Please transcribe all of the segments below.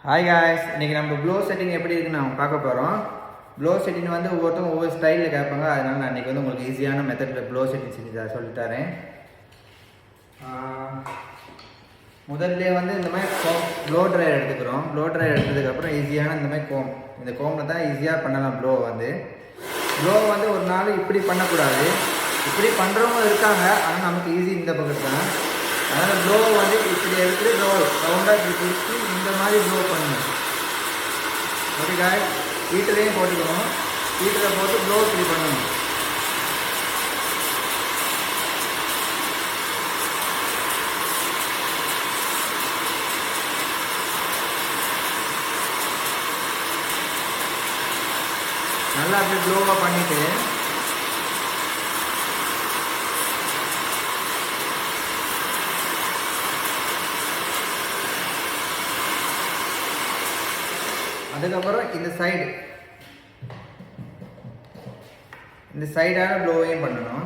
Hi guys, இன்றைக்கி நம்ம flow setting எப்படி இருக்குன்னு நம்ம பார்க்க போகிறோம். ப்ளோ செட்டிங் வந்து ஒவ்வொருத்தவங்க ஒவ்வொரு ஸ்டைலில் கேட்பாங்க. அதனால் நான் இன்றைக்கி வந்து உங்களுக்கு ஈஸியான மெத்தடில் ப்ளோ செட்டிங் செஞ்சு சொல்லித்தரேன். முதல்ல வந்து இந்த மாதிரி ப்ளோ ட்ரையர் எடுத்துக்கிறோம். ப்ளோ ட்ரையர் எடுத்ததுக்கப்புறம் ஈஸியான இந்த மாதிரி இந்த கோமில் தான் ஈஸியாக பண்ணலாம். ப்ளோ வந்து ஒரு நாள் இப்படி பண்ணக்கூடாது. இப்படி பண்ணுறவங்க இருக்காங்க, ஆனால் நமக்கு ஈஸி இந்த பக்கத்து தான். அதனால் ப்ளோ வந்து இப்படி எடுத்து ரவுண்டாக இப்படி பிடிச்சி இந்த மாதிரி ப்ளோ பண்ணணும். ஓகே காய், ஹீட்டரையும் போட்டுக்கணும். ஹீட்டரை போட்டு ப்ளோ இப்படி பண்ணணும். நல்லா அப்படி ப்ளோவாக பண்ணிவிட்டு அதுக்கப்புறம் இந்த சைடான ப்ளோவையும் பண்ணணும்.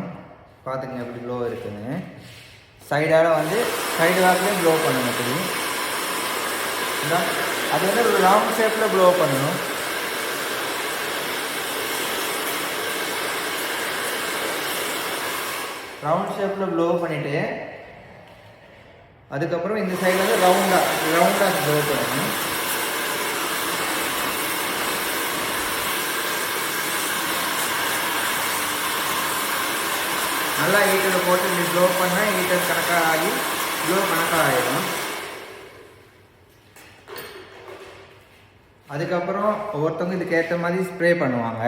பார்த்துக்கங்க எப்படி ப்ளோ இருக்குன்னு. சைடால் வந்து சைடு வாக்கிலையும் ப்ளோ பண்ணணும். இப்படி அது வந்து ஒரு ரவுண்ட் ஷேப்பில் ப்ளோ பண்ணணும். ரவுண்ட் ஷேப்பில் ப்ளோ பண்ணிவிட்டு அதுக்கப்புறம் இந்த சைடில் வந்து ரவுண்டாக ப்ளோ பண்ணணும். நல்லா ஹீட்டரில் போட்டு இப்படி ப்ளோ பண்ணால் ஹீட்டர் கணக்காக ஆகி ப்ளோ கணக்காக ஆகிடும். அதுக்கப்புறம் ஒவ்வொருத்தவங்க இதுக்கு ஏற்ற மாதிரி ஸ்ப்ரே பண்ணுவாங்க.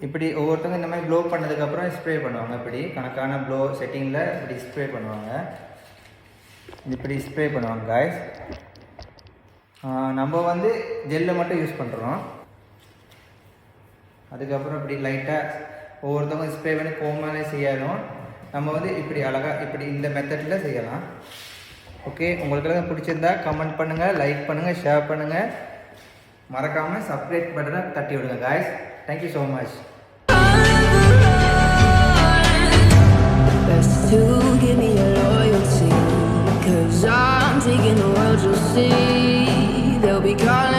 இப்படி ஒவ்வொருத்தவங்க இந்த மாதிரி ப்ளோ பண்ணதுக்கப்புறம் ஸ்ப்ரே பண்ணுவாங்க. இப்படி கணக்கான ப்ளோ செட்டிங்கில் இப்படி ஸ்ப்ரே பண்ணுவாங்க. இப்படி ஸ்ப்ரே பண்ணுவாங்க காய்ஸ். நம்ம வந்து ஜெல்லை மட்டும் யூஸ் பண்ணுறோம். அதுக்கப்புறம் இப்படி லைட்டாக ஒவ்வொருத்தவங்க ஸ்ப்ரே பண்ணி கோமாலே செய்யணும். நம்ம வந்து இப்படி அழகாக இப்படி இந்த மெத்தடில் செய்யலாம். ஓகே, உங்களுக்கெல்லாம் பிடிச்சிருந்தா கமெண்ட் பண்ணுங்கள், லைக் பண்ணுங்கள், ஷேர் பண்ணுங்கள். மறக்காமல் சப்ஸ்கிரைப் பட்டனை தட்டி விடுங்க guys. Thank you so much. To give me your loyalty, 'cause I'm taking the world, you'll see. They'll be calling